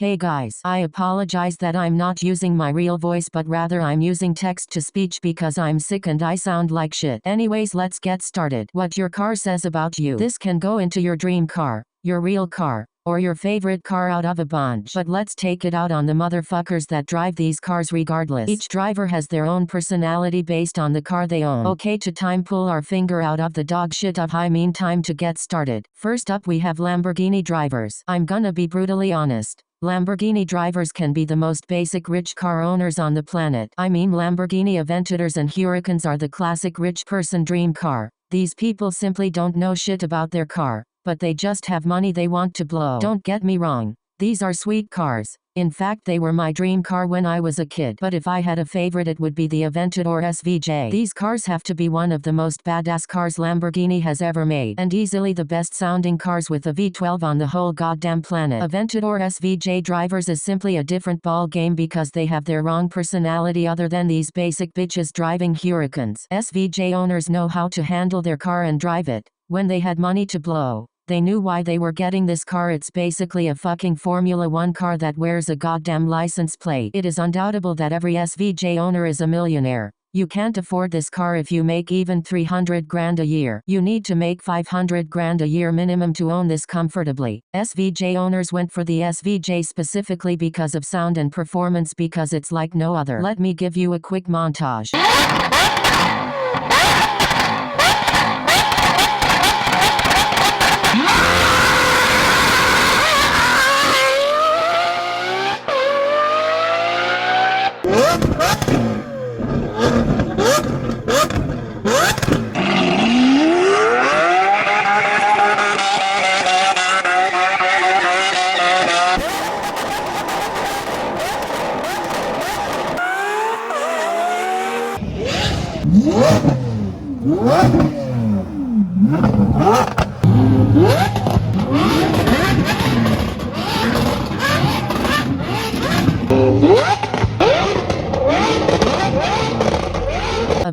Hey guys, I apologize that I'm not using my real voice but rather I'm using text to speech because I'm sick and I sound like shit. Anyways, let's get started. What your car says about you. This can go into your dream car, your real car, or your favorite car out of a bunch. But let's take it out on the motherfuckers that drive these cars regardless. Each driver has their own personality based on the car they own. Okay, to time pull our finger out of the dog shit of high mean time to get started. First up we have Lamborghini drivers. I'm gonna be brutally honest. Lamborghini drivers can be the most basic rich car owners on the planet. I mean, Lamborghini Aventadors and Huracans are the classic rich person dream car. These people simply don't know shit about their car, but they just have money they want to blow. Don't get me wrong. These are sweet cars. In fact, they were my dream car when I was a kid. But if I had a favorite, it would be the Aventador SVJ. These cars have to be one of the most badass cars Lamborghini has ever made, and easily the best sounding cars with a V12 on the whole goddamn planet. Aventador SVJ drivers is simply a different ball game because they have their wrong personality other than these basic bitches driving Huracans. SVJ owners know how to handle their car and drive it. When they had money to blow, they knew why they were getting this car. It's basically a fucking Formula 1 car that wears a goddamn license plate. It is undoubtable that every SVJ owner is a millionaire. You can't afford this car if you make even 300 grand a year. You need to make 500 grand a year minimum to own this comfortably. SVJ owners went for the SVJ specifically because of sound and performance, because it's like no other. Let me give you a quick montage.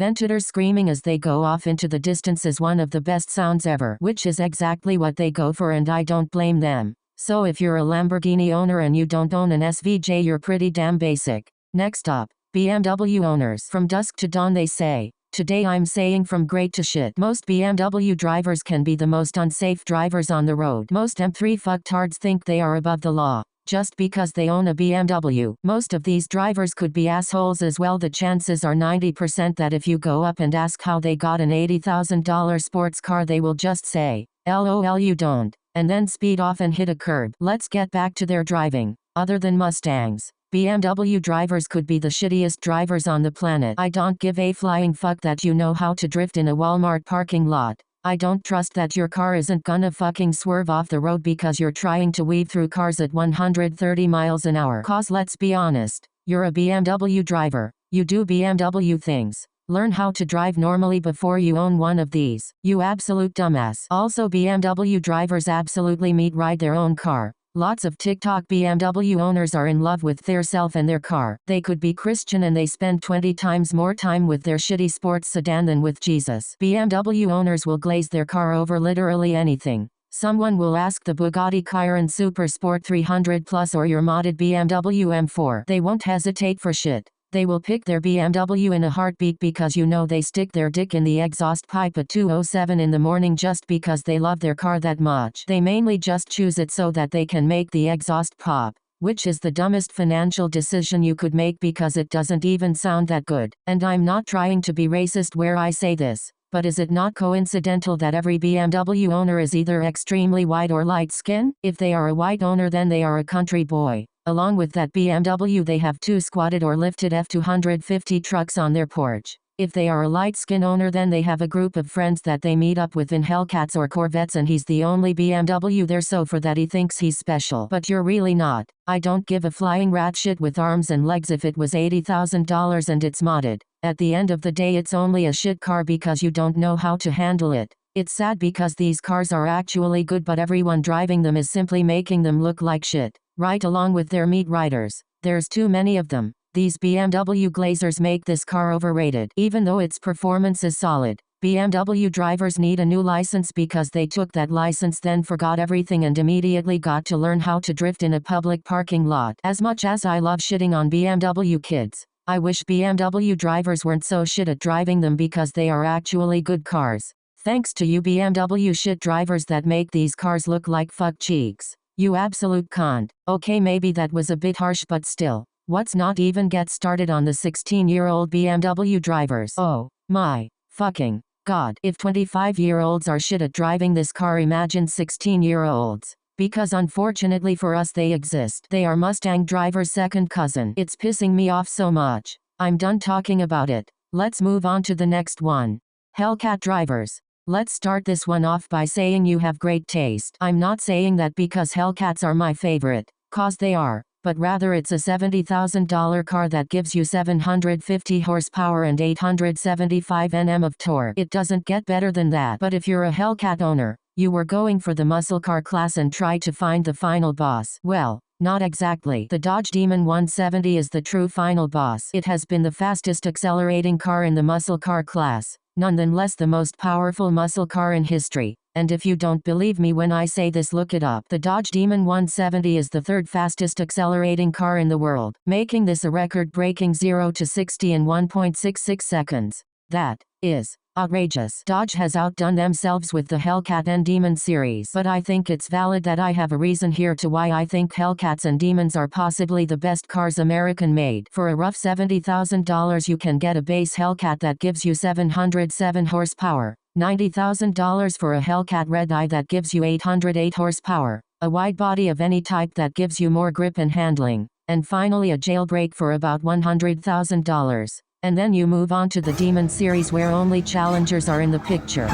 Aventadors screaming as they go off into the distance is one of the best sounds ever, which is exactly what they go for, and I don't blame them. So if you're a Lamborghini owner and you don't own an SVJ, you're pretty damn basic. Next up, BMW owners. From dusk to dawn they say. Today I'm saying from great to shit. Most BMW drivers can be the most unsafe drivers on the road. Most M3 fucktards think they are above the law just because they own a BMW. Most of these drivers could be assholes as well. The chances are 90% that if you go up and ask how they got an $80,000 sports car, they will just say, LOL you don't, and then speed off and hit a curb. Let's get back to their driving. Other than Mustangs, BMW drivers could be the shittiest drivers on the planet. I don't give a flying fuck that you know how to drift in a Walmart parking lot. I don't trust that your car isn't gonna fucking swerve off the road because you're trying to weave through cars at 130 miles an hour. Cause let's be honest, you're a BMW driver. You do BMW things. Learn how to drive normally before you own one of these. You absolute dumbass. Also, BMW drivers absolutely ride their own car. Lots of TikTok BMW owners are in love with their self and their car. They could be Christian and they spend 20 times more time with their shitty sports sedan than with Jesus. BMW owners will glaze their car over literally anything. Someone will ask the Bugatti Chiron Super Sport 300 Plus or your modded BMW M4. They won't hesitate for shit. They will pick their BMW in a heartbeat because you know they stick their dick in the exhaust pipe at 2:07 in the morning just because they love their car that much. They mainly just choose it so that they can make the exhaust pop, which is the dumbest financial decision you could make because it doesn't even sound that good. And I'm not trying to be racist where I say this, but is it not coincidental that every BMW owner is either extremely white or light skin? If they are a white owner, then they are a country boy. Along with that BMW, they have two squatted or lifted F-250 trucks on their porch. If they are a light skin owner, then they have a group of friends that they meet up with in Hellcats or Corvettes, and he's the only BMW there, so for that he thinks he's special. But you're really not. I don't give a flying rat shit with arms and legs if it was $80,000 and it's modded. At the end of the day, it's only a shit car because you don't know how to handle it. It's sad because these cars are actually good, but everyone driving them is simply making them look like shit. Right along with their meat riders. There's too many of them. These BMW glazers make this car overrated. Even though its performance is solid, BMW drivers need a new license because they took that license then forgot everything and immediately got to learn how to drift in a public parking lot. As much as I love shitting on BMW kids, I wish BMW drivers weren't so shit at driving them because they are actually good cars. Thanks to you BMW shit drivers that make these cars look like fuck cheeks. You absolute cunt. Okay, maybe that was a bit harsh, but still. Let's not even get started on the 16-year-old BMW drivers. Oh my fucking God, if 25-year-olds are shit at driving this car, imagine 16-year-olds. Because unfortunately for us they exist. They are Mustang drivers' second cousin. It's pissing me off so much. I'm done talking about it. Let's move on to the next one. Hellcat drivers. Let's start this one off by saying you have great taste. I'm not saying that because Hellcats are my favorite, cause they are. But rather it's a $70,000 car that gives you 750 horsepower and 875 Nm of torque. It doesn't get better than that. But if you're a Hellcat owner, you were going for the muscle car class and tried to find the final boss. Well, not exactly. The Dodge Demon 170 is the true final boss. It has been the fastest accelerating car in the muscle car class, nonetheless the most powerful muscle car in history. And if you don't believe me when I say this, look it up. The Dodge Demon 170 is the third fastest accelerating car in the world, making this a record-breaking 0 to 60 in 1.66 seconds. That is outrageous. Dodge has outdone themselves with the Hellcat and Demon series. But I think it's valid that I have a reason here to why I think Hellcats and Demons are possibly the best cars American made. For a rough $70,000 you can get a base Hellcat that gives you 707 horsepower. $90,000 for a Hellcat Red Eye that gives you 808 horsepower, a wide body of any type that gives you more grip and handling, and finally a jailbreak for about $100,000. And then you move on to the Demon series where only challengers are in the picture.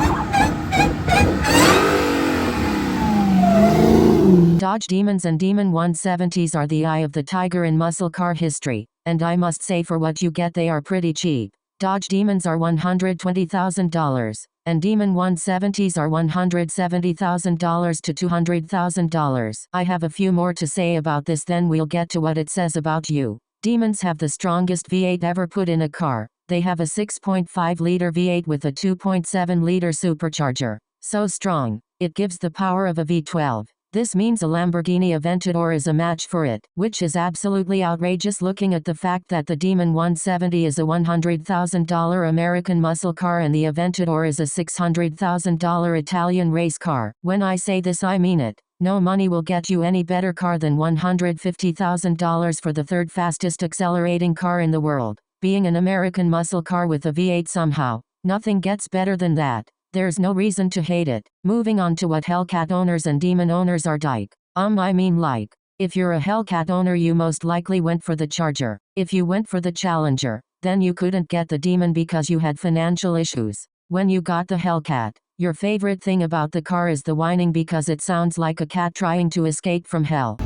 Dodge Demons and Demon 170s are the eye of the tiger in muscle car history, and I must say for what you get they are pretty cheap. Dodge Demons are $120,000, and Demon 170s are $170,000 to $200,000. I have a few more to say about this, then we'll get to what it says about you. Demons have the strongest V8 ever put in a car. They have a 6.5-liter V8 with a 2.7-liter supercharger. So strong, it gives the power of a V12. This means a Lamborghini Aventador is a match for it, which is absolutely outrageous looking at the fact that the Demon 170 is a $100,000 American muscle car and the Aventador is a $600,000 Italian race car. When I say this I mean it. No money will get you any better car than $150,000 for the third fastest accelerating car in the world. Being an American muscle car with a V8 somehow, nothing gets better than that. There's no reason to hate it. Moving on to what Hellcat owners and Demon owners are like. I mean like, if you're a Hellcat owner you most likely went for the Charger. If you went for the Challenger, then you couldn't get the Demon because you had financial issues. When you got the Hellcat, your favorite thing about the car is the whining because it sounds like a cat trying to escape from hell.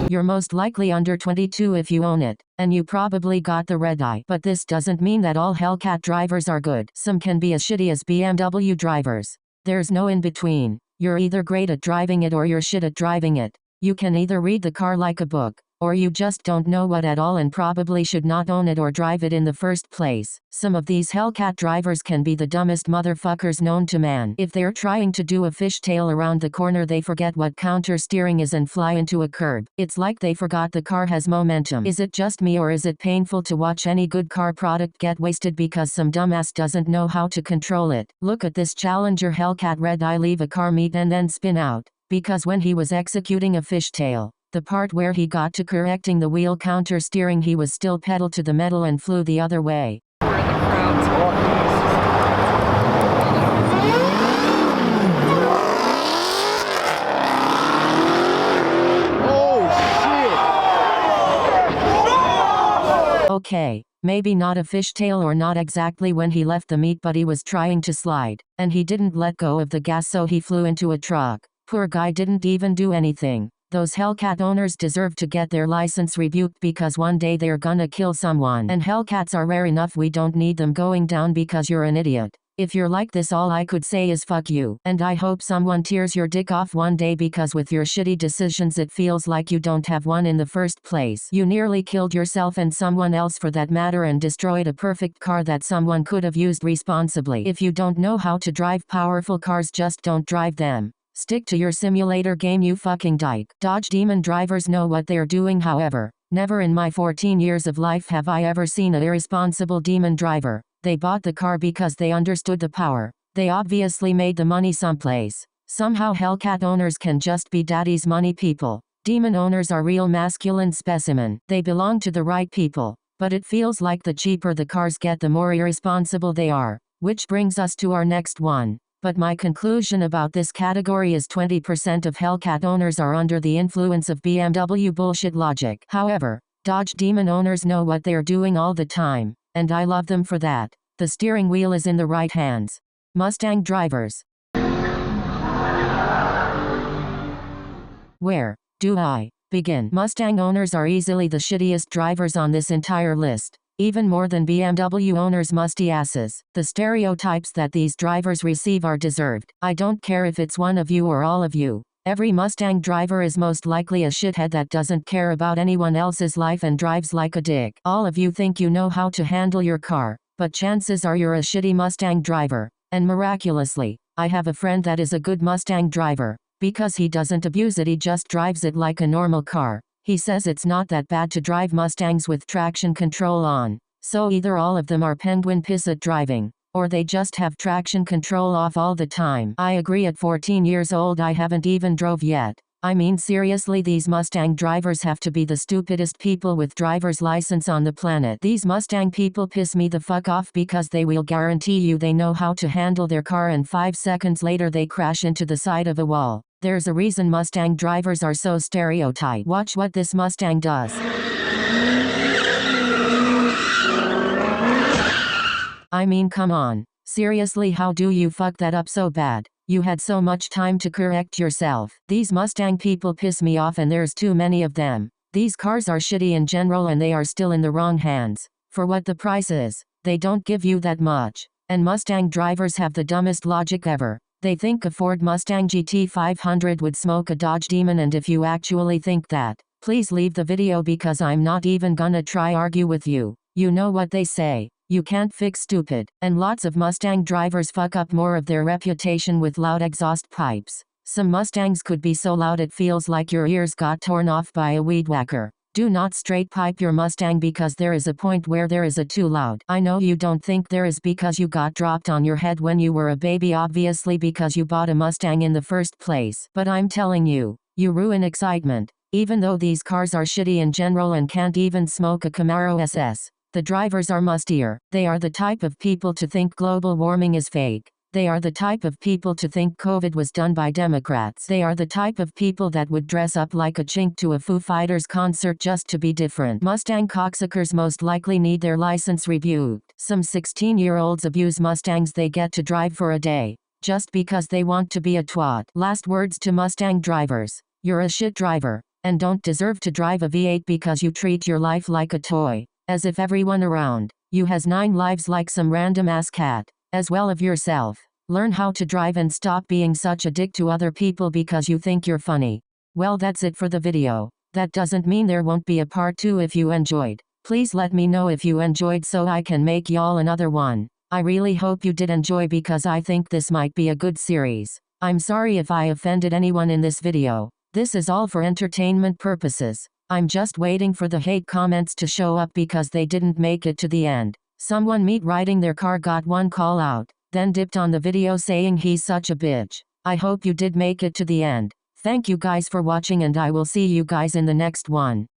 You're most likely under 22 if you own it, and you probably got the Red Eye. But this doesn't mean that all Hellcat drivers are good. Some can be as shitty as BMW drivers. There's no in between. You're either great at driving it or you're shit at driving it. You can either read the car like a book, or you just don't know what at all and probably should not own it or drive it in the first place. Some of these Hellcat drivers can be the dumbest motherfuckers known to man. If they're trying to do a fishtail around the corner they forget what counter steering is and fly into a curb. It's like they forgot the car has momentum. Is it just me or is it painful to watch any good car product get wasted because some dumbass doesn't know how to control it? Look at this Challenger Hellcat Red Eye leave a car meet and then spin out. Because when he was executing a fishtail, the part where he got to correcting the wheel counter steering he was still pedal to the metal and flew the other way. Okay, maybe not a fishtail or not exactly when he left the meet but he was trying to slide, and he didn't let go of the gas so he flew into a truck. Poor guy didn't even do anything. Those Hellcat owners deserve to get their license rebuked because one day they're gonna kill someone. And Hellcats are rare enough we don't need them going down because you're an idiot. If you're like this, all I could say is fuck you. And I hope someone tears your dick off one day, because with your shitty decisions it feels like you don't have one in the first place. You nearly killed yourself and someone else for that matter, and destroyed a perfect car that someone could have used responsibly. If you don't know how to drive powerful cars, just don't drive them. Stick to your simulator game, you fucking dyke. Dodge Demon drivers know what they're doing, however. Never in my 14 years of life have I ever seen an irresponsible demon driver. They bought the car because they understood the power. They obviously made the money someplace. Somehow Hellcat owners can just be daddy's money people. Demon owners are real masculine specimen. They belong to the right people. But it feels like the cheaper the cars get, the more irresponsible they are. Which brings us to our next one. But my conclusion about this category is 20% of Hellcat owners are under the influence of BMW bullshit logic. However, Dodge Demon owners know what they're doing all the time. And I love them for that. The steering wheel is in the right hands. Mustang drivers. Where do I begin? Mustang owners are easily the shittiest drivers on this entire list. Even more than BMW owners' musty asses. The stereotypes that these drivers receive are deserved. I don't care if it's one of you or all of you. Every Mustang driver is most likely a shithead that doesn't care about anyone else's life and drives like a dick. All of you think you know how to handle your car, but chances are you're a shitty Mustang driver. And miraculously, I have a friend that is a good Mustang driver. Because he doesn't abuse it, he just drives it like a normal car. He says it's not that bad to drive Mustangs with traction control on. So either all of them are penguin piss at driving, or they just have traction control off all the time. I agree, at 14 years old I haven't even drove yet. I mean seriously, these Mustang drivers have to be the stupidest people with driver's license on the planet. These Mustang people piss me the fuck off because they will guarantee you they know how to handle their car and 5 seconds later they crash into the side of a wall. There's a reason Mustang drivers are so stereotyped. Watch what this Mustang does. I mean, come on. Seriously, how do you fuck that up so bad? You had so much time to correct yourself. These Mustang people piss me off, and there's too many of them. These cars are shitty in general, and they are still in the wrong hands. For what the price is, they don't give you that much. And Mustang drivers have the dumbest logic ever. They think a Ford Mustang GT500 would smoke a Dodge Demon, and if you actually think that, please leave the video, because I'm not even gonna try argue with you. You know what they say. You can't fix stupid. And lots of Mustang drivers fuck up more of their reputation with loud exhaust pipes. Some Mustangs could be so loud it feels like your ears got torn off by a weed whacker. Do not straight pipe your Mustang, because there is a point where there is a too loud. I know you don't think there is, because you got dropped on your head when you were a baby, obviously because you bought a Mustang in the first place. But I'm telling you, you ruin excitement. Even though these cars are shitty in general and can't even smoke a Camaro SS. The drivers are mustier. They are the type of people to think global warming is fake. They are the type of people to think COVID was done by Democrats. They are the type of people that would dress up like a chink to a Foo Fighters concert just to be different. Mustang cocksuckers most likely need their license reviewed. Some 16-year-olds abuse Mustangs they get to drive for a day, just because they want to be a twat. Last words to Mustang drivers. You're a shit driver, and don't deserve to drive a V8 because you treat your life like a toy. As if everyone around you has 9 lives like some random ass cat. As well of yourself. Learn how to drive and stop being such a dick to other people because you think you're funny. Well, that's it for the video. That doesn't mean there won't be a part 2 if you enjoyed. Please let me know if you enjoyed so I can make y'all another one. I really hope you did enjoy, because I think this might be a good series. I'm sorry if I offended anyone in this video. This is all for entertainment purposes. I'm just waiting for the hate comments to show up because they didn't make it to the end. Someone meet riding their car got one call out, then dipped on the video saying he's such a bitch. I hope you did make it to the end. Thank you guys for watching, and I will see you guys in the next one.